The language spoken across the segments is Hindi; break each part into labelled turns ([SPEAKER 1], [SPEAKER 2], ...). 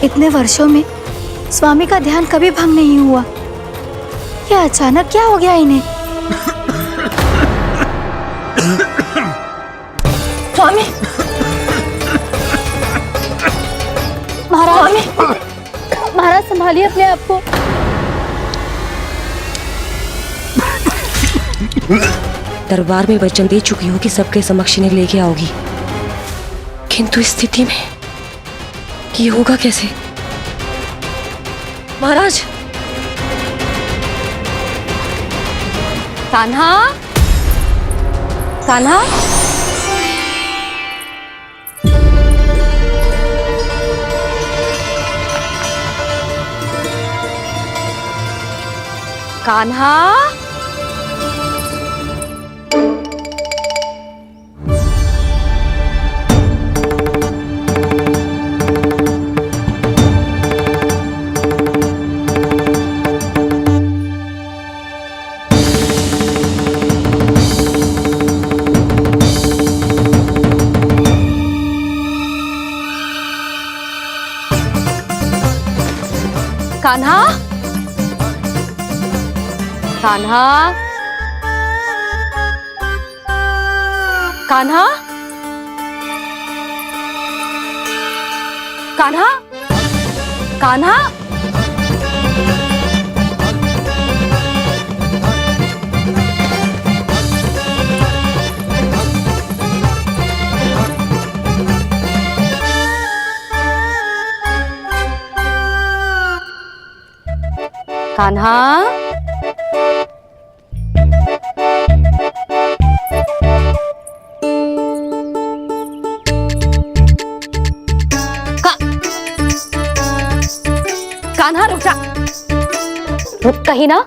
[SPEAKER 1] इतने वर्षों में स्वामी का ध्यान कभी भंग नहीं हुआ। ये अचानक क्या हो गया इन्हें? स्वामी, महाराज, महाराज संभालिए अपने आप को।
[SPEAKER 2] दरबार में वचन दे चुकी हो कि सबके समक्ष इन्हें लेके आओगी, किंतु इस स्थिति में ये होगा कैसे? महाराज,
[SPEAKER 3] कान्हा, कान्हा, कान्हा, कान्हा, कान्हा, कान्हा, कान्हा, कान्हा, कान्हा, कान्हा रुक जा, रुक कहीं ना।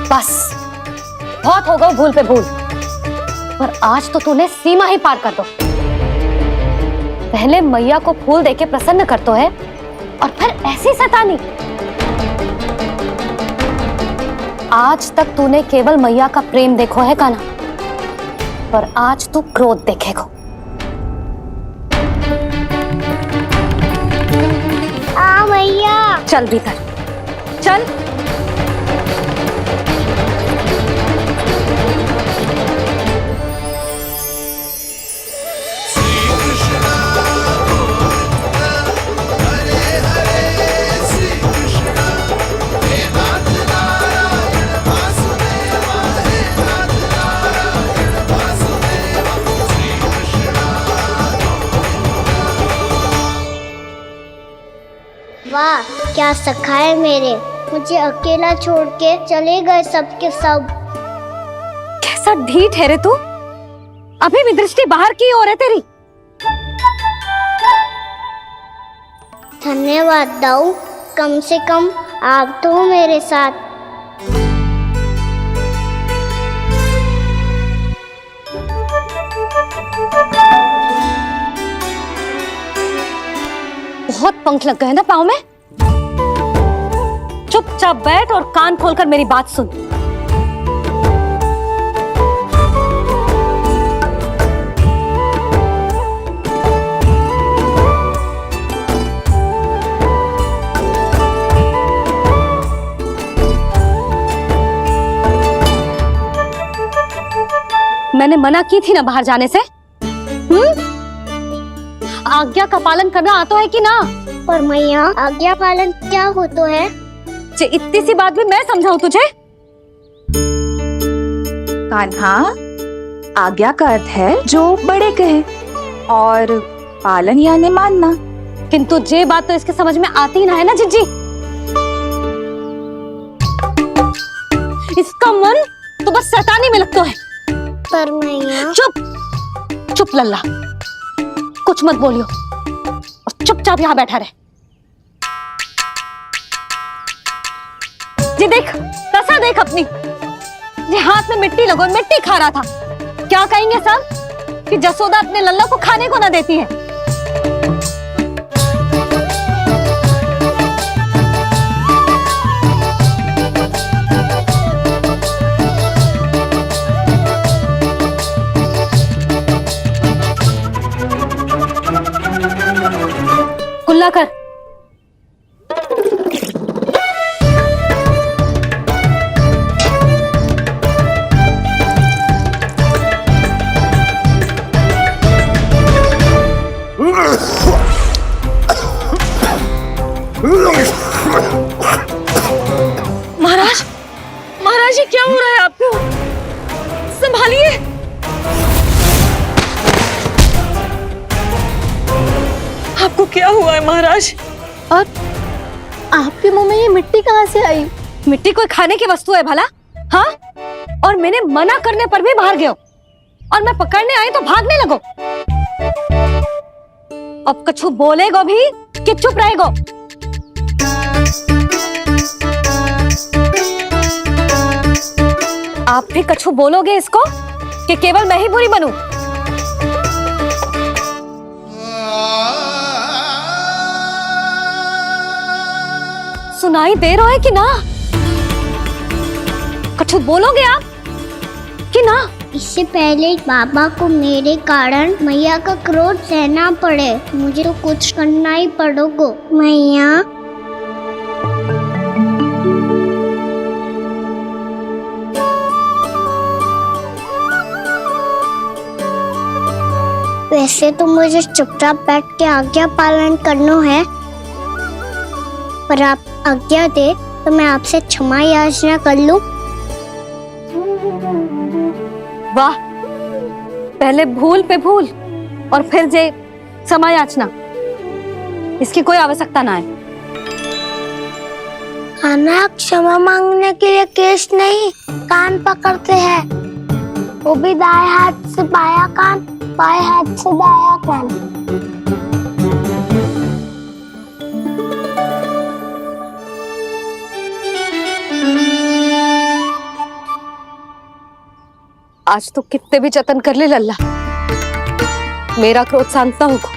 [SPEAKER 3] बस बहुत हो गए भूल पे भूल, पर आज तो तूने सीमा ही पार कर दो। पहले मैया को फूल देके प्रसन्न करतो है और फिर ऐसी सतानी। आज तक तूने केवल मैया का प्रेम देखो है कान्हा, पर आज तू क्रोध देखेगा। मैया चल भीतर चल।
[SPEAKER 4] वाह क्या सखा है मेरे, मुझे अकेला छोड़ के चले गए सबके सब।
[SPEAKER 3] कैसा ढीठ है रे तू, अभी भी दृष्टि बाहर की ओर है तेरी।
[SPEAKER 4] धन्यवाद दाऊ, कम से कम आप तो हो मेरे साथ।
[SPEAKER 3] बहुत पंख लग गए ना पाँव में। चुपचाप बैठ और कान खोलकर मेरी बात सुन। मैंने मना की थी ना बाहर जाने से। आज्ञा का पालन करना आता है कि ना?
[SPEAKER 4] पर मैया आज्ञा पालन क्या होता है?
[SPEAKER 3] इतनी सी बात भी मैं समझाऊं तुझे?
[SPEAKER 1] कान्हा, आज्ञा का अर्थ है जो बड़े कहे, और पालन यानी मानना।
[SPEAKER 3] किंतु ये बात तो इसके समझ में आती ही ना है ना जिज्जी। इसका मन तो बस शैतानी में लगता है।
[SPEAKER 4] पर मैया
[SPEAKER 3] चुप चुप लल्ला, कुछ मत बोलियो और चुपचाप यहाँ बैठा रहे। जी देख, कैसा देख अपनी, ये हाथ में मिट्टी लगो, मिट्टी खा रहा था। क्या कहेंगे सब कि जसोदा अपने लल्ला को खाने को ना देती है। महाराज ये क्या हो रहा है आपको? संभालिए। आपको क्या हुआ है महाराज?
[SPEAKER 5] और आपके मुंह में ये मिट्टी कहाँ से आई?
[SPEAKER 3] मिट्टी कोई खाने की वस्तु है भला? हाँ, और मैंने मना करने पर भी बाहर गए हो और मैं पकड़ने आई तो भागने लगो। अब कछु बोलेगो भी कि चुप रहेगो? आप भी कछु बोलोगे इसको कि केवल मैं ही बुरी बनूं? सुनाई दे रहा है कि ना? कछु बोलोगे आप कि ना?
[SPEAKER 4] इससे पहले बाबा को मेरे कारण मैया का क्रोध सहना पड़े, मुझे तो कुछ करना ही पड़ोगो। मैया, वैसे तो मुझे चुपचाप बैठ के आज्ञा पालन करना है, पर आप आज्ञा दे तो मैं आपसे क्षमा याचना कर लूं।
[SPEAKER 3] वाह, पहले भूल पे भूल और फिर जे क्षमा याचना, इसकी कोई आवश्यकता ना है।
[SPEAKER 4] खाना क्षमा मांगने के लिए केस नहीं, कान पकड़ते हैं, वो भी दाएं हाथ से बायां कान, बाएं हाथ से दायां कान।
[SPEAKER 3] आज तो कितने भी जतन कर ले लल्ला, मेरा क्रोध शांत ना होगा।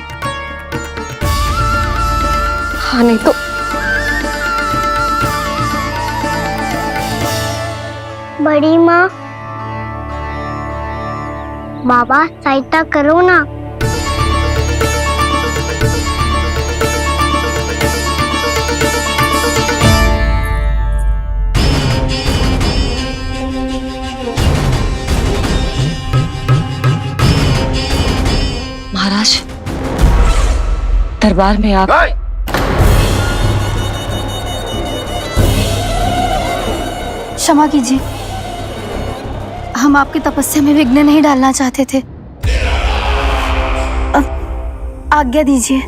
[SPEAKER 3] हाँ नहीं तो
[SPEAKER 4] बड़ी माँ, बाबा सहायता करो ना।
[SPEAKER 2] महाराज, दरबार में आप
[SPEAKER 5] क्षमा कीजिए, हम आपकी तपस्या में विघ्न नहीं डालना चाहते थे। अब आज्ञा दीजिए।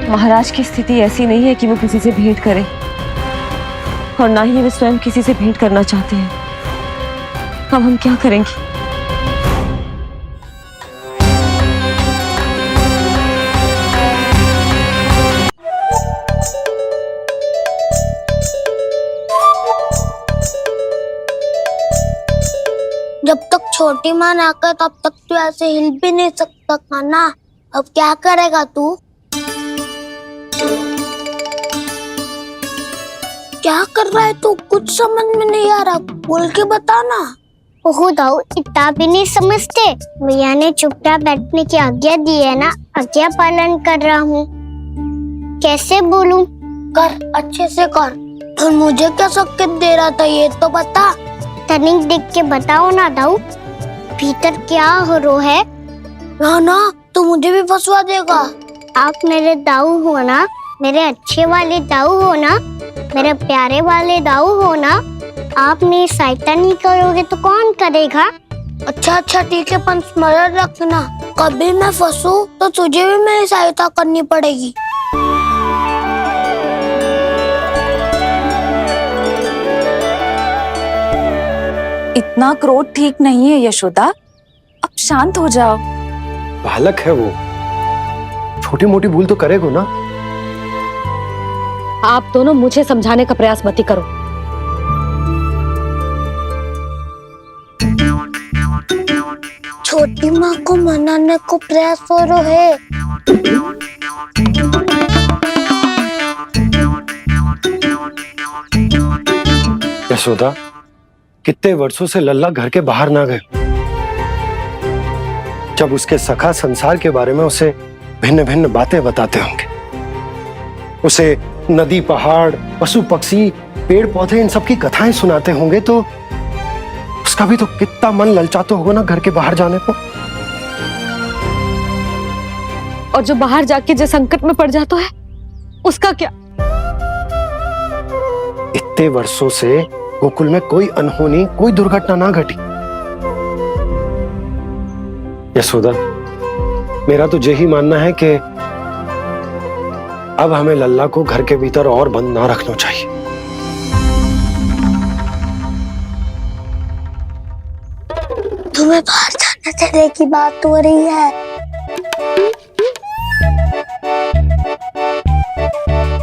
[SPEAKER 2] महाराज की स्थिति ऐसी नहीं है कि वो किसी से भेंट करें, और ना ही वे स्वयं किसी से भेंट करना चाहते हैं। अब हम क्या करेंगे?
[SPEAKER 4] जब तक छोटी माँ ना कर तब तक तू ऐसे हिल भी नहीं सकता था ना। अब क्या करेगा तू? क्या कर रहा है तू? कुछ समझ में नहीं आ रहा, बोल के बता ना। ओहो दाऊ, इतना भी नहीं समझते। भैया ने चुपचाप बैठने की आज्ञा दी है ना, आज्ञा पालन कर रहा हूँ। कैसे बोलूं? कर, अच्छे से कर। और मुझे क्या संकेत दे रहा था ये तो बता। तनिक देख के बताओ ना दाऊ, भीतर क्या हो रहा है? ना तू मुझे भी फंसवा देगा। आप मेरे दाऊ हो ना, मेरे अच्छे वाले दाऊ हो ना, मेरे प्यारे वाले दाऊ हो ना। आप मेरी सहायता नहीं करोगे तो कौन करेगा? अच्छा ठीक है, पर स्मरण रखना, कभी मैं फंसूं तो तुझे भी मेरी सहायता करनी पड़ेगी।
[SPEAKER 1] इतना क्रोध ठीक नहीं है यशोदा, अब शांत हो जाओ।
[SPEAKER 6] बालक है वो, छोटी मोटी भूल तो करेगा ना।
[SPEAKER 3] आप दोनों मुझे समझाने का प्रयास मत ही करो।
[SPEAKER 4] छोटी माँ को मनाने को प्रयास हो रहा है,
[SPEAKER 6] यशोदा, कितने वर्षों से लल्ला घर के बाहर ना गए। जब उसके सखा संसार के बारे में उसे भिन्न भिन्न बातें बताते होंगे, उसे नदी, पहाड़, पशु पक्षी, पेड़ पौधे, इन सब की कथाएं सुनाते होंगे, तो उसका भी तो कितना मन ललचाता होगा ना घर के बाहर जाने को।
[SPEAKER 3] और जो बाहर जाके जिस संकट में पड़ जाता है उसका क्या?
[SPEAKER 6] इतने वर्षों से गोकुल में कोई अनहोनी, कोई दुर्घटना ना घटी। यशोदा, मेरा तो यही मानना है कि अब हमें लल्ला को घर के भीतर और बंद ना रखना चाहिए।
[SPEAKER 4] तुम्हें बाहर जाने देने की बात हो रही है।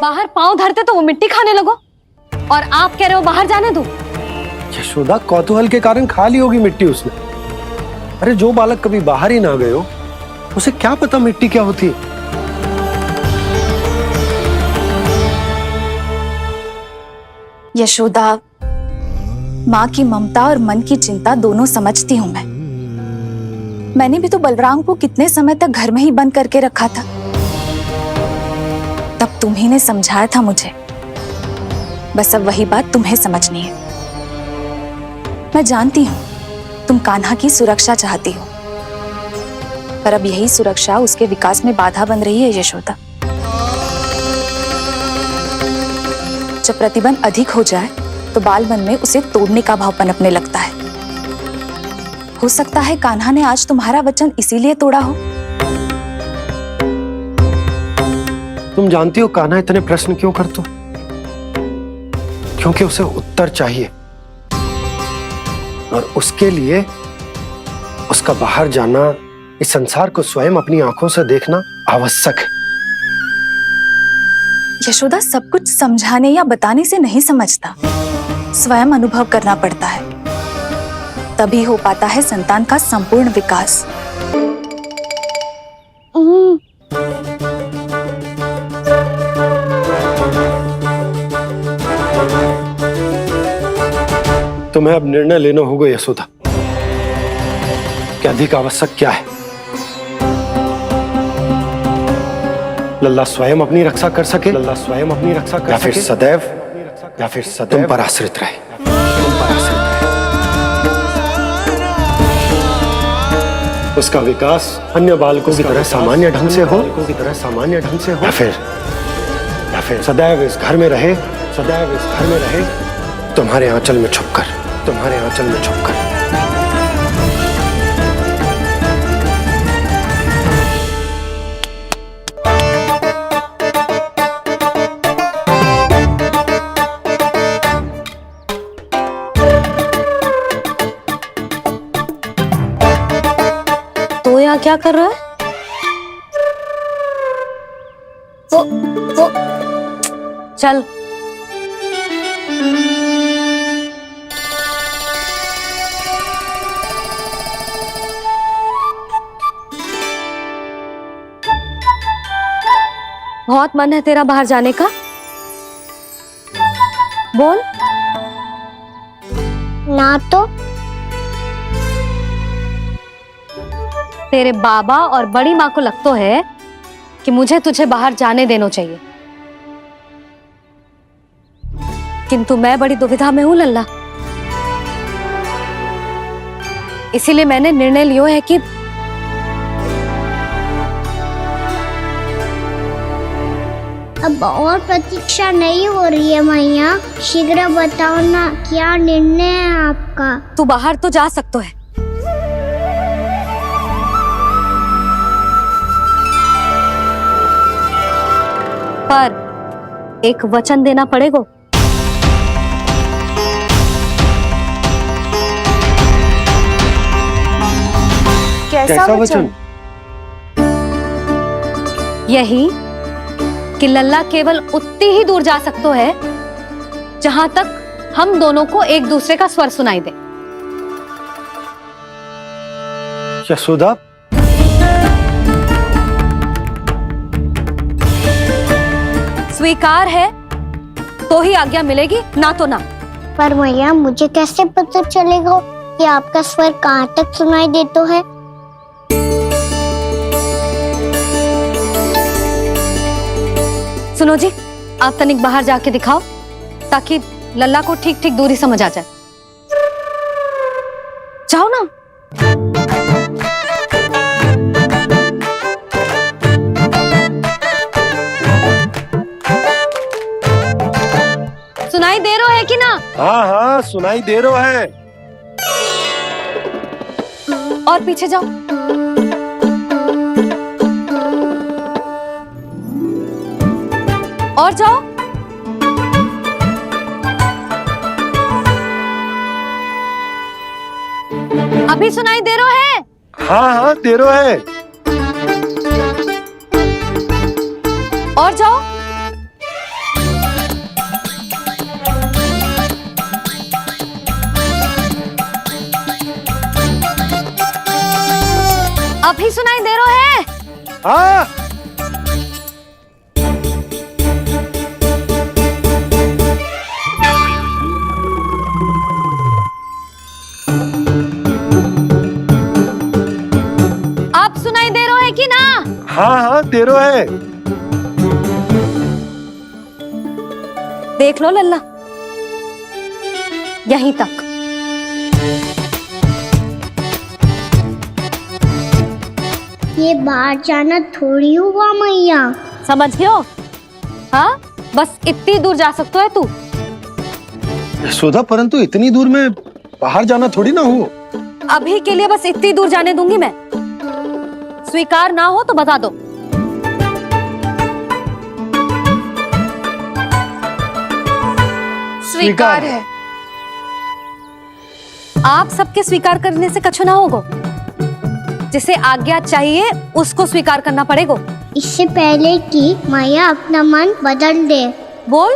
[SPEAKER 3] बाहर पांव धरते तो वो मिट्टी खाने लगो, और आप कह रहे हो बाहर जाने दो।
[SPEAKER 6] यशोदा, कौतूहल के कारण खा ली होगी मिट्टी उसने। अरे जो बालक कभी बाहर ही ना गए हो, उसे क्या पता मिट्टी क्या होती है।
[SPEAKER 1] यशोदा, माँ की ममता और मन की चिंता दोनों समझती हूँ मैं। मैंने भी तो बलराम को कितने समय तक घर में ही बंद करके रखा था। तब तुम्ही ने समझाया था मुझे। बस अब वही बात तुम्हें समझनी है। मैं जानती हूँ तुम कान्हा की सुरक्षा चाहती हो, पर अब यही सुरक्षा उसके विकास में बाधा बन रही है यशोदा। जब प्रतिबंध अधिक हो जाए तो बाल मन में उसे तोड़ने का भाव पनपने लगता है। हो सकता है कान्हा ने आज तुम्हारा वचन इसीलिए तोड़ा हो।
[SPEAKER 6] तुम जानती हो कान्हा इतने प्रश्न क्यों करता? क्योंकि उसे उत्तर चाहिए, और उसके लिए उसका बाहर जाना, इस संसार को स्वयं अपनी आंखों से देखना आवश्यक है।
[SPEAKER 1] यशोदा, सब कुछ समझाने या बताने से नहीं समझता, स्वयं अनुभव करना पड़ता है। तभी हो पाता है संतान का संपूर्ण विकास।
[SPEAKER 6] तुम्हें अब निर्णय लेना होगा यशोदा कि अधिक आवश्यक क्या है। लल्ला स्वयं अपनी रक्षा कर सके, लल्ला स्वयं अपनी रक्षा कर सके, या फिर सदैव तुम पर आश्रित रहे। उसका विकास अन्य बालकों की तरह सामान्य ढंग से हो, या फिर सदैव इस घर में रहे, तुम्हारे आंचल में छुपकर।
[SPEAKER 3] तो यहाँ क्या कर रहा है?
[SPEAKER 4] वो
[SPEAKER 3] चल। बहुत मन है तेरा बाहर जाने का? बोल।
[SPEAKER 4] ना तो
[SPEAKER 3] तेरे बाबा और बड़ी माँ को लगता है कि मुझे तुझे बाहर जाने देना चाहिए, किंतु मैं बड़ी दुविधा में हूं लल्ला। इसीलिए मैंने निर्णय लिया है कि
[SPEAKER 4] अब और प्रतीक्षा नहीं हो रही है मैया। शीघ्र बताओ ना, क्या निर्णय है आपका?
[SPEAKER 3] तू बाहर तो जा सकता है, पर एक वचन देना पड़ेगा।
[SPEAKER 1] कैसा वचन?
[SPEAKER 3] यही कि लल्ला केवल उतनी ही दूर जा सकता है जहां तक हम दोनों को एक दूसरे का स्वर सुनाई दे।
[SPEAKER 6] यशोदा,
[SPEAKER 3] स्वीकार है तो ही आज्ञा मिलेगी, ना तो ना।
[SPEAKER 4] पर मैया मुझे कैसे पता चलेगा कि आपका स्वर कहाँ तक सुनाई देता है?
[SPEAKER 3] सुनो जी, आप तनिक बाहर जाके दिखाओ ताकि लल्ला को ठीक ठीक दूरी समझ आ जाए। जाओ ना। सुनाई दे रहा है कि ना?
[SPEAKER 6] हाँ हाँ सुनाई दे रहा है।
[SPEAKER 3] और पीछे जाओ। और जाओ। अभी सुनाई दे रहा है?
[SPEAKER 6] हाँ हाँ दे रहा है।
[SPEAKER 3] और जाओ। अभी सुनाई दे रहा है?
[SPEAKER 6] हाँ
[SPEAKER 3] आप सुनाई दे रहा है कि ना?
[SPEAKER 6] हाँ हाँ दे रहा है।
[SPEAKER 3] देख लो लल्ला, यहीं तक।
[SPEAKER 4] ये बाहर जाना थोड़ी हुआ मैया।
[SPEAKER 3] समझ गयो? हाँ, बस इतनी दूर जा सकते है तू।
[SPEAKER 6] यशोदा परंतु इतनी दूर में बाहर जाना थोड़ी ना हो।
[SPEAKER 3] अभी के लिए बस इतनी दूर जाने दूंगी मैं। स्वीकार ना हो तो बता दो।
[SPEAKER 6] स्वीकार है।
[SPEAKER 3] आप सबके स्वीकार करने से कछु ना होगा। जिसे आज्ञा चाहिए उसको स्वीकार करना पड़ेगा।
[SPEAKER 4] इससे पहले कि मैया अपना मन बदल दे।
[SPEAKER 3] बोल।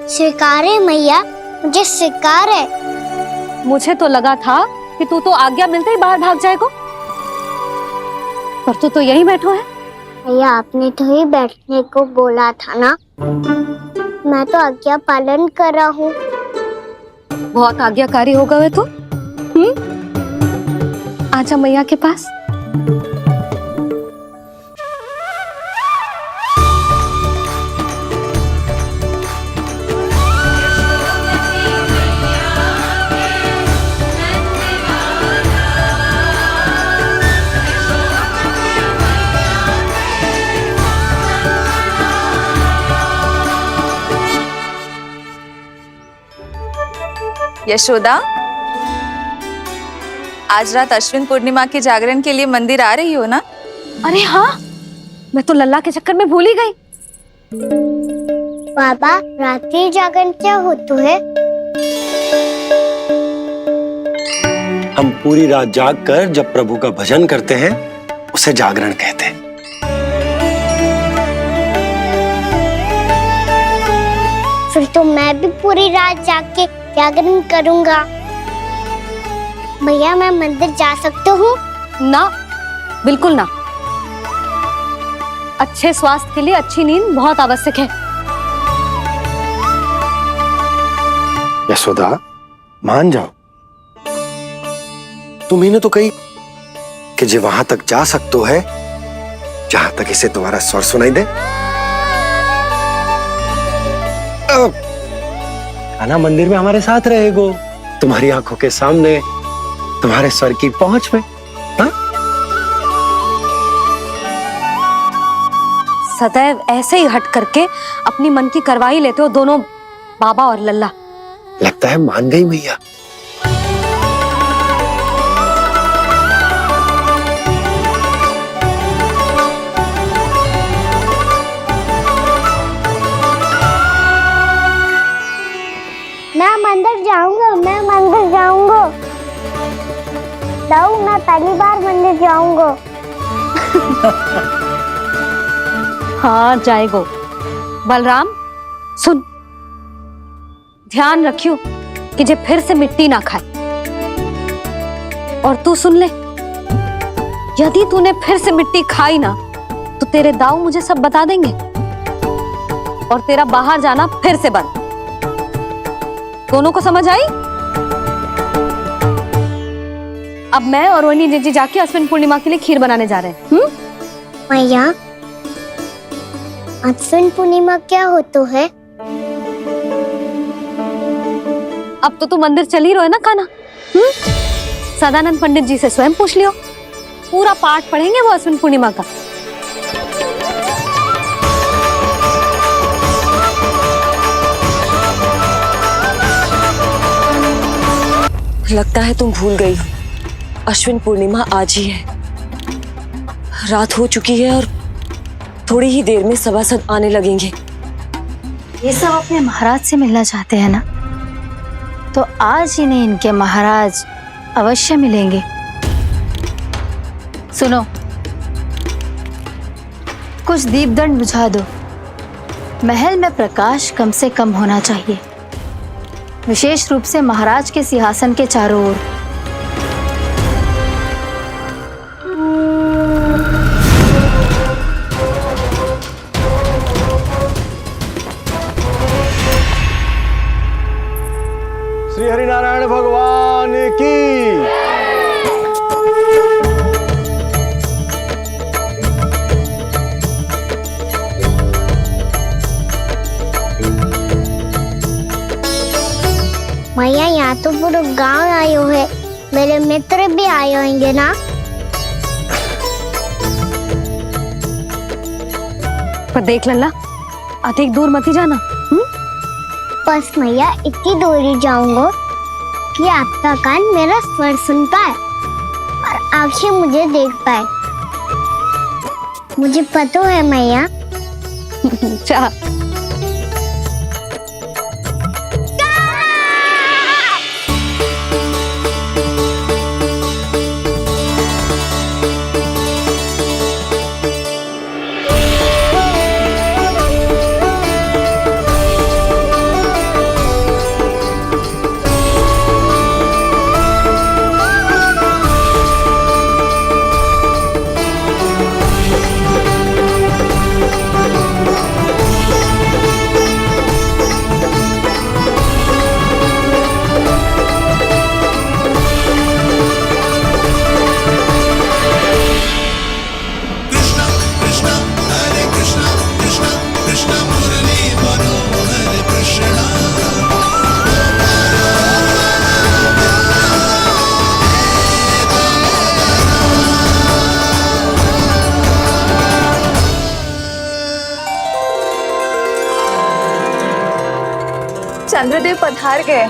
[SPEAKER 4] स्वीकार है मैया, मुझे स्वीकार है।
[SPEAKER 3] मुझे तो लगा था कि तू तो आज्ञा मिलते ही बाहर भाग जाएगा, पर तू तो यहीं बैठो है।
[SPEAKER 4] मैया आपने तो ही बैठने को बोला था ना, मैं तो आज्ञा पालन कर रहा हूँ।
[SPEAKER 3] बहुत आज्ञाकारी हो गए तू। आजा मैया के पास।
[SPEAKER 1] यशोदा, आज रात अश्विन पूर्णिमा के जागरण के लिए मंदिर आ रही हो ना?
[SPEAKER 3] अरे हाँ, मैं तो लल्ला के चक्कर में भूल ही गई।
[SPEAKER 4] बाबा, रात्रि जागरण क्या होता है?
[SPEAKER 6] हम पूरी रात जाग कर जब प्रभु का भजन करते हैं उसे जागरण कहते हैं।
[SPEAKER 4] फिर तो मैं भी पूरी रात जाग के जागरण करूंगा। भैया मैं मंदिर जा सकती हूँ?
[SPEAKER 3] ना, बिल्कुल ना। अच्छे स्वास्थ्य के लिए अच्छी नींद बहुत आवश्यक है।
[SPEAKER 6] यशोदा मान जाओ, तुम्ही ने तो कही कि जो वहां तक जा सकते है जहां तक इसे तुम्हारा स्वर सुनाई दे। आना मंदिर में हमारे साथ रहेगो, तुम्हारी आंखों के सामने, तुम्हारे स्वर की पहुंच में। हाँ?
[SPEAKER 3] सदैव ऐसे ही हट करके अपनी मन की करवाई लेते हो दोनों बाबा और लल्ला।
[SPEAKER 6] लगता है मान गई मैया।
[SPEAKER 4] मैं मंदिर जाऊंगा, मैं मंदिर जाऊंगा। दाऊ, मैं पहली बार मंदिर जाऊंगा।
[SPEAKER 3] हाँ जाएगो। बलराम सुन, ध्यान रखियो कि जे फिर से मिट्टी ना खाए। और तू सुन ले, यदि तूने फिर से मिट्टी खाई ना तो तेरे दाऊ मुझे सब बता देंगे। और तेरा बाहर जाना फिर से बंद। दोनों को समझ आई? अब मैं और रोहिणी जीजी जाके अश्विन पूर्णिमा के लिए खीर बनाने जा रहे हैं।
[SPEAKER 4] मैया, अश्विन पूर्णिमा क्या होता है?
[SPEAKER 3] अब तो तू मंदिर चल ही रहो है ना कान्हा। सदानंद पंडित जी से स्वयं पूछ लियो, पूरा पाठ पढ़ेंगे वो अश्विन पूर्णिमा का।
[SPEAKER 2] लगता है तुम भूल गई हो, अश्विन पूर्णिमा आज ही है। रात हो चुकी है और थोड़ी ही देर में सभासद आने लगेंगे।
[SPEAKER 5] ये सब अपने महाराज से मिलना चाहते हैं ना, तो आज ही नहीं इनके महाराज अवश्य मिलेंगे। सुनो, कुछ दीपदंड बुझा दो। महल में प्रकाश कम से कम होना चाहिए, विशेष रूप से महाराज के सिंहासन के चारों ओर।
[SPEAKER 6] श्री हरिनारायण भगवान की।
[SPEAKER 4] मैया, यहाँ तो पूरा गांव आयो है, मेरे मित्र भी आए होंगे ना?
[SPEAKER 3] पर देख लल्ला, अधिक दूर मत ही जाना।
[SPEAKER 4] बस मैया इतनी दूर ही जाऊंगा कि आपका कान मेरा स्वर सुन पाए और आंखें मुझे देख पाए। मुझे पता है मैया।
[SPEAKER 3] अच्छा,
[SPEAKER 1] चंद्रदेव पधार गए।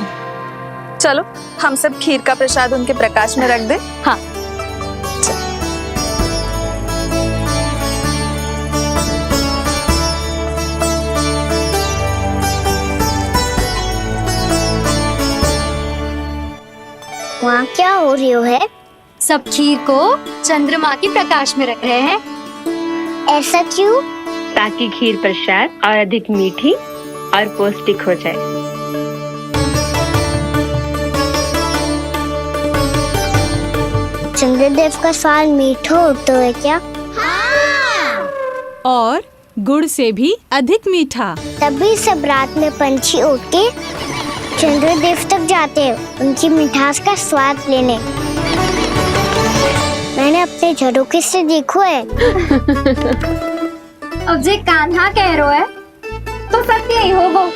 [SPEAKER 1] चलो हम सब खीर का प्रसाद उनके प्रकाश में रख दे।
[SPEAKER 3] हाँ।
[SPEAKER 4] वहाँ क्या हो रही है?
[SPEAKER 5] सब खीर को चंद्रमा के प्रकाश में रख रहे हैं।
[SPEAKER 4] ऐसा क्यों?
[SPEAKER 7] ताकि खीर प्रसाद और अधिक मीठी और पौष्टिक हो जाए।
[SPEAKER 4] चंद्रदेव का स्वाद मीठा होता है क्या?
[SPEAKER 8] और गुड़ से भी अधिक मीठा।
[SPEAKER 4] तभी सब रात में पंछी उड़ के चंद्रदेव तक जाते हैं उनकी मिठास का स्वाद लेने। मैंने अपने झरोखे से देखो है।
[SPEAKER 5] अब जे कान्हा कह रहा है तो सत्य ही होगा।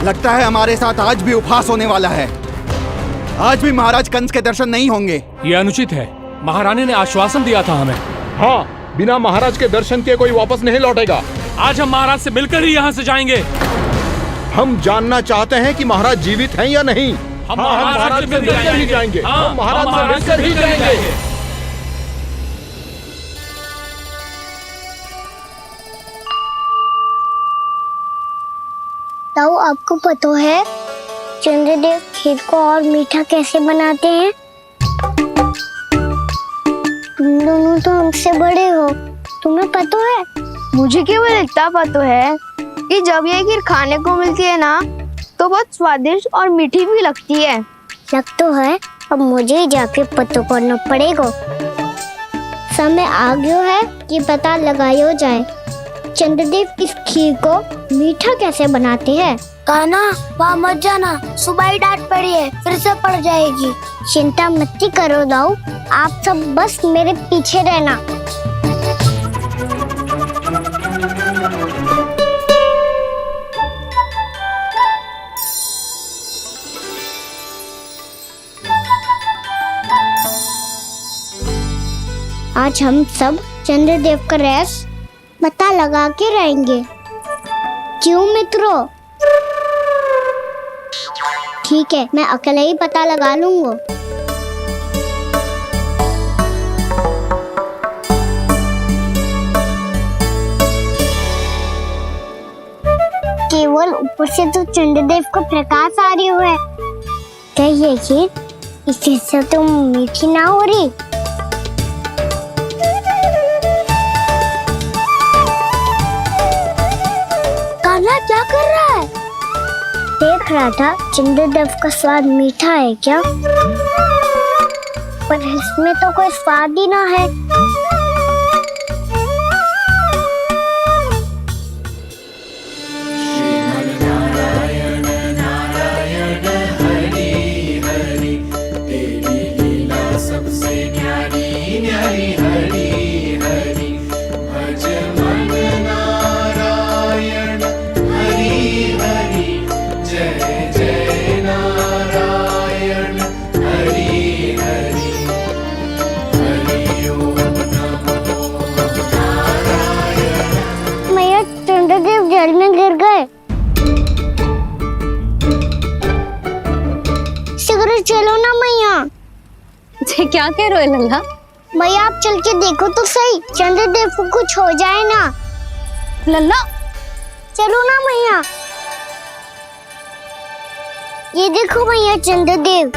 [SPEAKER 9] लगता है हमारे साथ आज भी उपहास होने वाला है। आज भी महाराज कंस के दर्शन नहीं होंगे।
[SPEAKER 10] ये अनुचित है। महारानी ने आश्वासन दिया था हमें।
[SPEAKER 11] हाँ, बिना महाराज के दर्शन के कोई वापस नहीं लौटेगा।
[SPEAKER 10] आज हम महाराज से मिलकर ही यहाँ से जाएंगे।
[SPEAKER 11] हम जानना चाहते हैं कि महाराज जीवित हैं या नहीं।
[SPEAKER 10] हम महाराज से मिलकर ही जाएंगे।
[SPEAKER 11] हम महाराज से मिलकर ही जाएंगे।
[SPEAKER 4] ताऊ, आपको पता है चंद्रदेव खीर को और मीठा कैसे बनाते हैं? तुम दोनों तो हमसे बड़े हो, तुम्हें पता है?
[SPEAKER 12] मुझे केवल इतना पता है कि जब ये खीर खाने को मिलती है ना तो बहुत स्वादिष्ट और मीठी भी लगती है।
[SPEAKER 4] लग तो है, अब मुझे ही जाके पता करना पड़ेगा। समय आ गया है कि पता लगाया जाए चंद्रदेव इस खीर को मीठा कैसे बनाते हैं। कान्हा, वहाँ मत जाना, सुबह ही डांट पड़ी है, फिर से पड़ जाएगी। चिंता मत करो दाऊ, आप सब बस मेरे पीछे रहना। आज हम सब चंद्रदेव का रहस्य पता लगा के रहेंगे। क्यों मित्रों? ठीक है, मैं अकेले ही पता लगा लूंगा। केवल ऊपर से तो चंद्रदेव को प्रकाश आ रही है। क्या ये खीर इससे तो मीठी ना हो रही? कान्हा क्या कर रहा है? देख रहा था चंद्रदेव का स्वाद मीठा है क्या, पर इसमें तो कोई स्वाद ही ना है। चंद्रदेव जल में गिर गए। शीघ्र चलो ना मैया।
[SPEAKER 3] क्या कह रहे हो लल्ला?
[SPEAKER 4] मैया आप चल के देखो तो सही, चंद्रदेव को कुछ हो जाए ना।
[SPEAKER 3] लल्ला
[SPEAKER 4] चलो ना मैया। ये देखो मैया चंद्रदेव।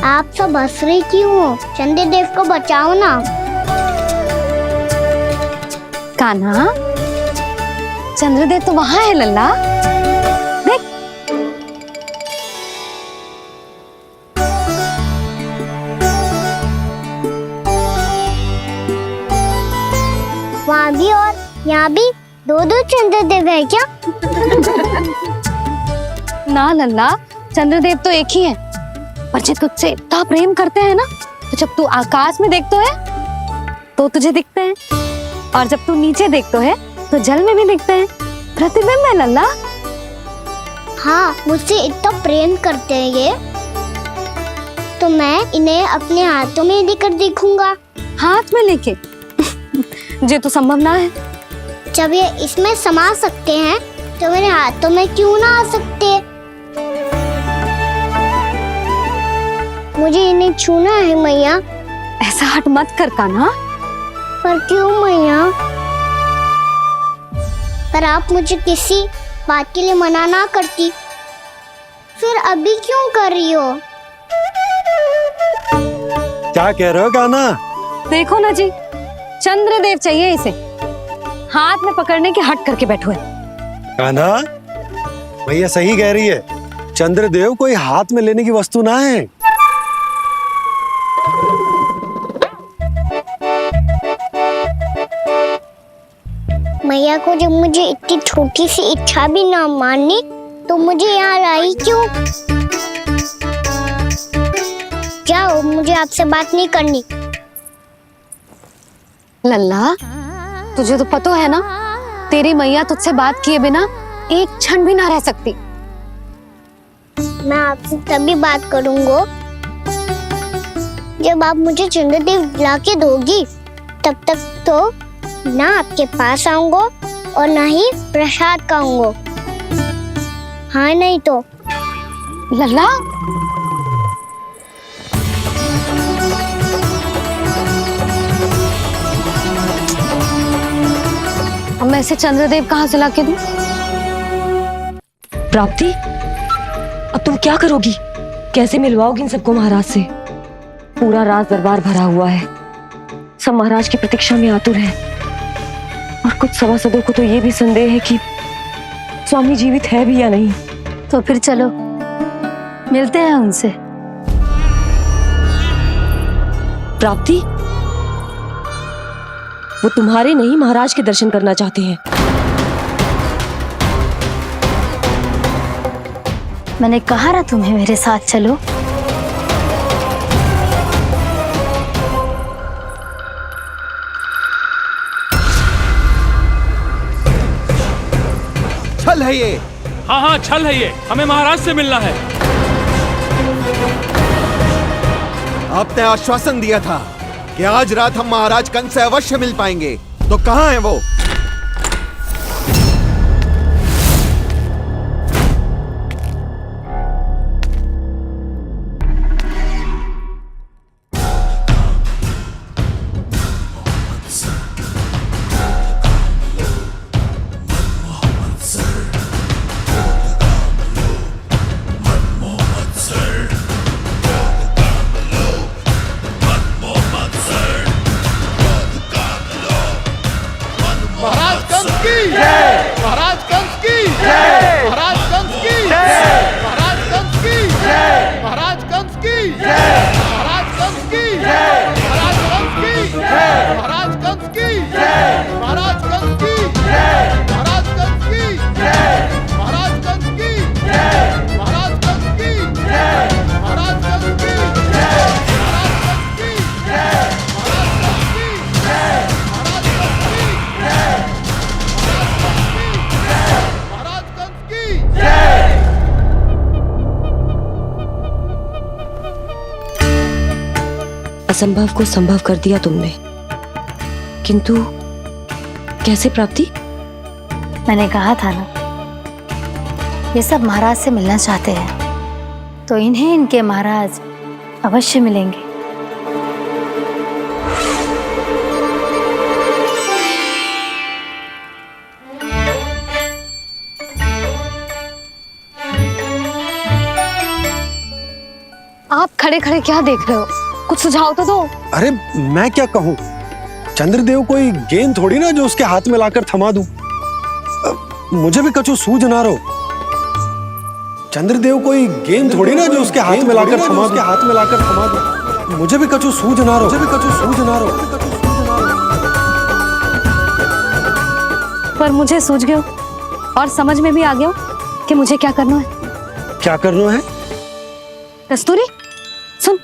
[SPEAKER 4] आप सब हंस रहे क्यों हो? चंद्रदेव को बचाओ ना।
[SPEAKER 3] कान्हा, चंद्रदेव तो वहां है लल्ला, देख।
[SPEAKER 4] वहाँ भी और यहाँ भी दो चंद्रदेव है क्या?
[SPEAKER 3] ना लल्ला, चंद्रदेव तो एक ही है, पर जब तुझसे इतना प्रेम करते हैं ना, तो जब तू आकाश में देखते है तो तुझे दिखते हैं, और जब तू नीचे देखते है तो जल में भी दिखते हैं। प्रतिबिंब है लल्ला।
[SPEAKER 4] हाँ, मुझसे इतना प्रेम करते हैं ये, तो मैं इन्हें अपने हाथों में लेकर देखूंगा।
[SPEAKER 3] हाथ में लेके? ये तो संभव ना है।
[SPEAKER 4] जब ये इसमें समा सकते हैं तो मेरे हाथों में क्यों ना आ सकते? मुझे इन्हें छूना है मैया।
[SPEAKER 3] ऐसा हट मत कर कान्हा।
[SPEAKER 4] पर क्यों मैया? पर आप मुझे किसी बात के लिए मना ना करती, फिर अभी क्यों कर रही हो?
[SPEAKER 6] क्या कह रहे हो कान्हा?
[SPEAKER 3] देखो ना जी, चंद्रदेव चाहिए इसे, हाथ में पकड़ने के हट करके बैठो है।
[SPEAKER 6] कान्हा, भैया सही कह रही है, चंद्रदेव कोई हाथ में लेने की वस्तु ना है।
[SPEAKER 4] मैया को जब मुझे इतनी छोटी सी इच्छा भी ना माननी, तो मुझे यहाँ लाई क्यों? जाओ, मुझे आपसे बात नहीं करनी।
[SPEAKER 3] लल्ला, तुझे तो पता है ना, तेरी मैया तुझसे बात किए बिना एक क्षण भी ना रह सकती।
[SPEAKER 4] मैं आपसे तभी बात करूंगा जब आप मुझे चंद्रदेव ला के दोगी। तब तक तो ना आपके पास आऊंगा और ना ही प्रसाद खाऊंगा। हाँ नहीं तो?
[SPEAKER 3] लल्ला, वैसे चंद्रदेव कहाँ से लाके दूं?
[SPEAKER 2] प्राप्ति, अब तुम क्या करोगी? कैसे मिलवाओगी इन सबको महाराज से? पूरा राज दरबार भरा हुआ है, सब महाराज की प्रतीक्षा में आतुर हैं। और कुछ सभासदों को तो ये भी संदेह है कि स्वामी जीवित है भी या नहीं।
[SPEAKER 5] तो फिर चलो मिलते हैं उनसे।
[SPEAKER 2] प्राप्ति, वो तुम्हारे नहीं महाराज के दर्शन करना चाहते हैं।
[SPEAKER 5] मैंने कहा ना तुम्हें मेरे साथ चलो।
[SPEAKER 9] छल है ये।
[SPEAKER 10] हाँ हाँ छल है ये, हमें महाराज से मिलना है।
[SPEAKER 9] आपने आश्वासन दिया था कि आज रात हम महाराज कंस से अवश्य मिल पाएंगे, तो कहाँ है वो?
[SPEAKER 11] महाराज कंस की जय, महाराज कंस की जय, महाराज कंस की जय, महाराज कंस की जय, महाराज कंस की जय, महाराज कंस की जय, महाराज कंस की जय, महाराज कंस की जय, महाराज कंस की जय, महाराज कंस की जय, महाराज कंस की जय, महाराज कंस की जय, महाराज कंस की जय, महाराज कंस की जय, महाराज कंस की जय,
[SPEAKER 2] असंभव को संभव कर दिया तुमने, किंतु कैसे प्राप्ति?
[SPEAKER 5] मैंने कहा था ना, ये सब महाराज से मिलना चाहते हैं, तो इन्हें इनके महाराज अवश्य मिलेंगे।
[SPEAKER 3] आप खड़े खड़े क्या देख रहे हो? कुछ सुझाव तो दो।
[SPEAKER 6] अरे मैं क्या कहूँ, चंद्रदेव कोई गेंद थोड़ी ना जो उसके हाथ में लाकर थमा दूं। मुझे भी कछु सूझ ना रहो। चंद्रदेव कोई गेंद थोड़ी ना जो उसके हाथ में लाकर थमा दूं। मुझे भी कछु सूझ ना रहो।
[SPEAKER 3] पर मुझे सूझ गयो और समझ में भी आ गया कि मुझे क्या करना है।
[SPEAKER 6] क्या करना है?
[SPEAKER 3] कस्तूरी सुन,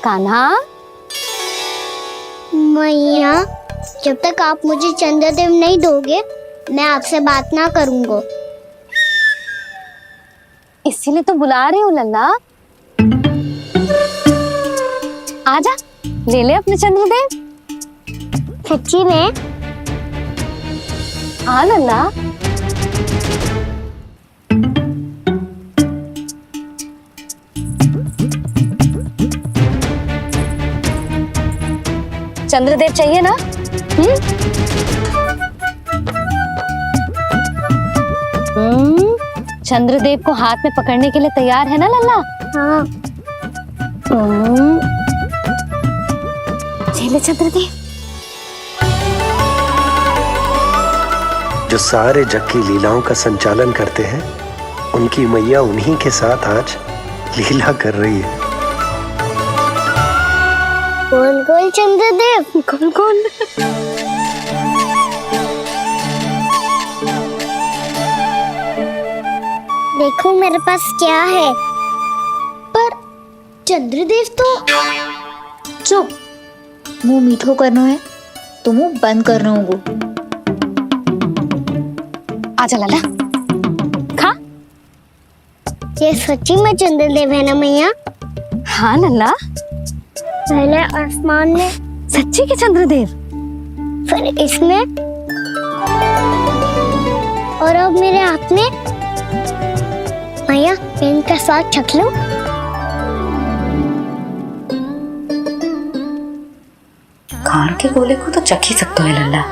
[SPEAKER 3] कान्हा।
[SPEAKER 4] मैया, जब तक आप मुझे चंद्रदेव नहीं दोगे मैं आपसे बात ना करूंगा।
[SPEAKER 3] इसीलिए तो बुला रही हूँ लल्ला। आजा, ले ले अपने चंद्रदेव।
[SPEAKER 4] सच्ची में?
[SPEAKER 3] हाँ लल्ला। चंद्रदेव चाहिए ना? चंद्रदेव को हाथ में पकड़ने के लिए तैयार है ना लल्ला?
[SPEAKER 4] हाँ।
[SPEAKER 3] ले चंद्रदेव।
[SPEAKER 6] जो सारे जग की लीलाओं का संचालन करते हैं, उनकी मैया उन्हीं के साथ आज लीला कर रही है।
[SPEAKER 4] कौन कौन चंद्रदेव?
[SPEAKER 3] कौन कौन?
[SPEAKER 4] देखो मेरे पास क्या है। पर चंद्रदेव तो
[SPEAKER 5] चुप, मुंह मीठो करनो है तो मुंह बंद करनो होगो।
[SPEAKER 3] आजा लाला, खा।
[SPEAKER 4] ये सच्ची में चंद्रदेव है ना मैया?
[SPEAKER 3] हाँ लल्ला,
[SPEAKER 4] पहले आसमान में,
[SPEAKER 3] सच्ची के चंद्रदेव?
[SPEAKER 4] फिर इसमें, और अब मेरे हाथ में। मैया इनका स्वाद चख लो।
[SPEAKER 1] खान के गोले को तो चख ही सकते है लल्ला।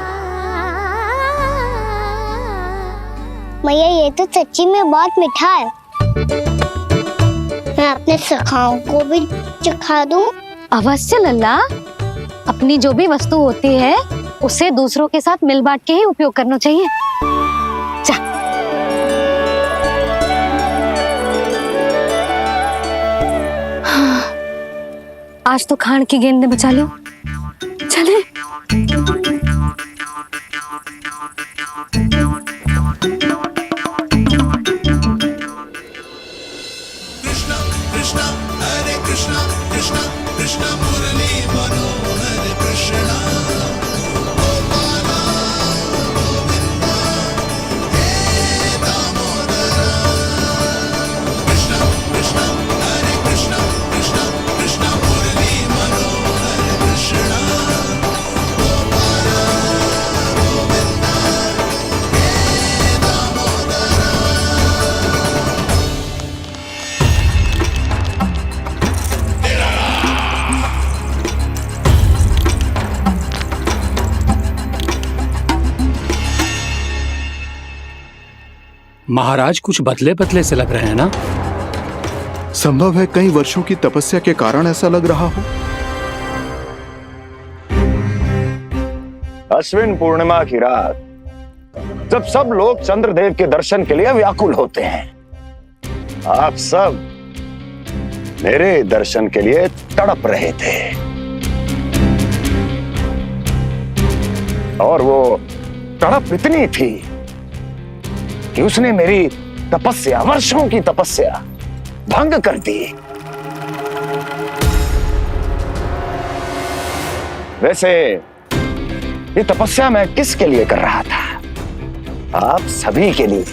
[SPEAKER 4] मैया ये तो सच्ची में बहुत मीठा है। मैं अपने सखाओं को भी चखा दूं?
[SPEAKER 3] अवश्य लल्ला, अपनी जो भी वस्तु होती है उसे दूसरों के साथ मिल बांट के ही उपयोग करना चाहिए। जा। हाँ, आज तो खान की गेंद ने बचा लो। चले।
[SPEAKER 10] महाराज कुछ बदले बदले से लग रहे हैं ना?
[SPEAKER 9] संभव है कई वर्षों की तपस्या के कारण ऐसा लग रहा हो।
[SPEAKER 13] अश्विन पूर्णिमा की रात जब सब लोग चंद्रदेव के दर्शन के लिए व्याकुल होते हैं, आप सब मेरे दर्शन के लिए तड़प रहे थे। और वो तड़प इतनी थी कि उसने मेरी तपस्या, वर्षों की तपस्या भंग कर दी। वैसे ये तपस्या मैं किसके लिए कर रहा था? आप सभी के लिए,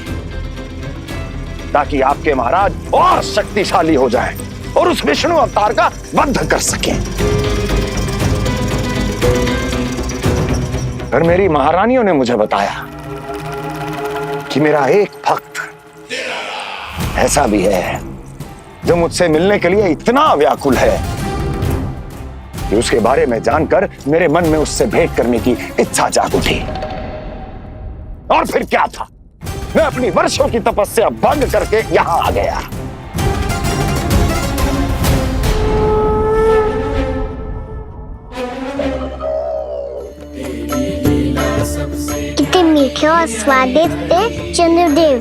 [SPEAKER 13] ताकि आपके महाराज और शक्तिशाली हो जाएं और उस विष्णु अवतार का वध कर सकें। फिर मेरी महारानियों ने मुझे बताया कि मेरा एक भक्त ऐसा भी है जो मुझसे मिलने के लिए इतना व्याकुल है कि उसके बारे में जानकर मेरे मन में उससे भेंट करने की इच्छा जाग उठी। और फिर क्या था, मैं अपनी वर्षों की तपस्या भंग करके यहां आ गया।
[SPEAKER 4] कितने मीठे और स्वादिष्ट थे चंद्रदेव।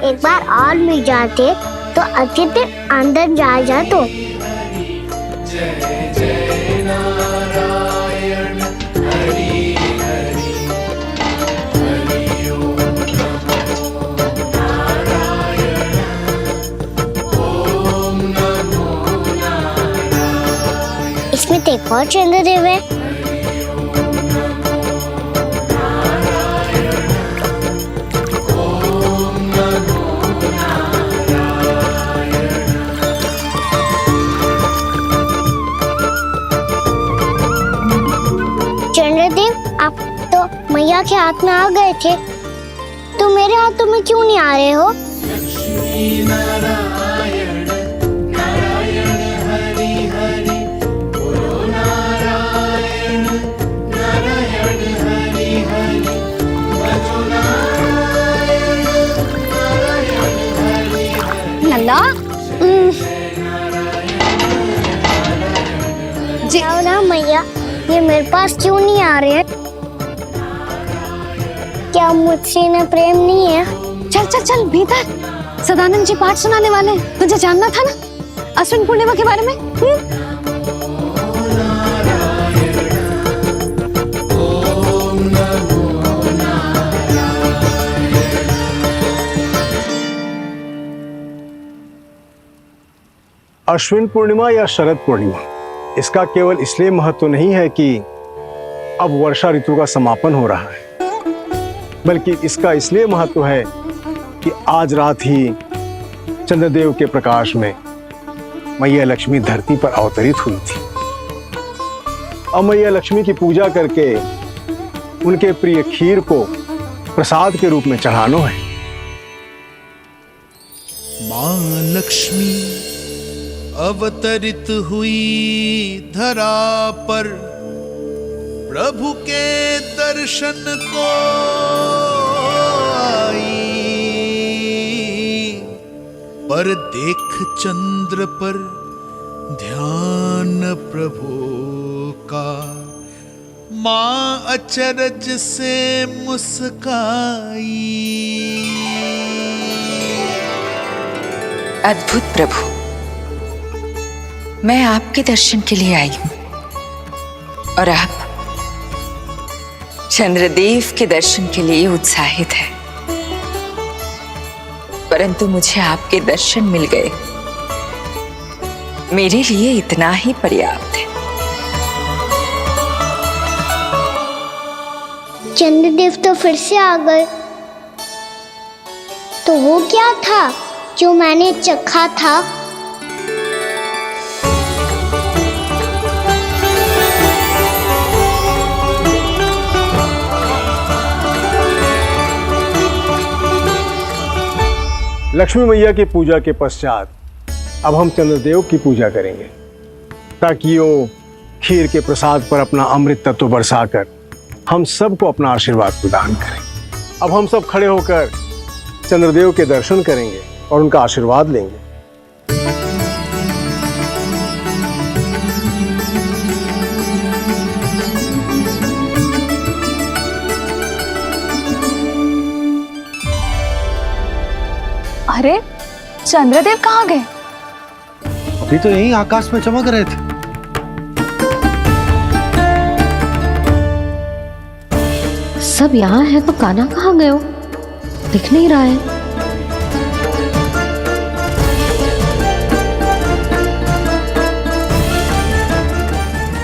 [SPEAKER 4] एक बार और मिल जाते तो अच्छे दिन अंदर जा तो। इसमें तो एक और चंद्रदेव है। चंद्रदेव, आप तो मैया के हाथ में आ गए थे, तो मेरे हाथों में क्यों नहीं आ रहे हो?
[SPEAKER 3] लल्ला,
[SPEAKER 4] जी ना मैया, ये मेरे पास क्यों नहीं आ रहे हैं? क्या मुझसे इन्हें प्रेम नहीं है?
[SPEAKER 3] चल चल चल भीतर, सदानंद जी पाठ सुनाने वाले हैं। तुझे जानना था ना अश्विन पूर्णिमा के बारे में?
[SPEAKER 6] अश्विन पूर्णिमा या शरद पूर्णिमा, इसका केवल इसलिए महत्व नहीं है कि अब वर्षा ऋतु का समापन हो रहा है, बल्कि इसका इसलिए महत्व है कि आज रात ही चंद्रदेव के प्रकाश में मैया लक्ष्मी धरती पर अवतरित हुई थी।
[SPEAKER 14] अब मैया लक्ष्मी की पूजा करके उनके प्रिय खीर को प्रसाद के रूप में चढ़ानो है।
[SPEAKER 11] माँ लक्ष्मी अवतरित हुई धरा पर, प्रभु के दर्शन को आई, पर देख चंद्र पर ध्यान प्रभु का, माँ अचरज से मुस्काई।
[SPEAKER 15] अद्भुत प्रभु, मैं आपके दर्शन के लिए आई हूं और आप चंद्रदेव के दर्शन के लिए उत्साहित है, परंतु मुझे आपके दर्शन मिल गए, मेरे लिए इतना ही पर्याप्त है।
[SPEAKER 4] चंद्रदेव तो फिर से आ गए। तो वो क्या था जो मैंने चखा था?
[SPEAKER 14] लक्ष्मी मैया की पूजा के पश्चात अब हम चंद्रदेव की पूजा करेंगे, ताकि वो खीर के प्रसाद पर अपना अमृत तत्व बरसाकर हम सबको अपना आशीर्वाद प्रदान करें। अब हम सब खड़े होकर चंद्रदेव के दर्शन करेंगे और उनका आशीर्वाद लेंगे।
[SPEAKER 1] अरे चंद्रदेव कहाँ गए?
[SPEAKER 6] अभी तो यही आकाश में चमक रहे थे।
[SPEAKER 2] सब यहाँ है तो कान्हा कहाँ गए हो? दिख नहीं रहा है।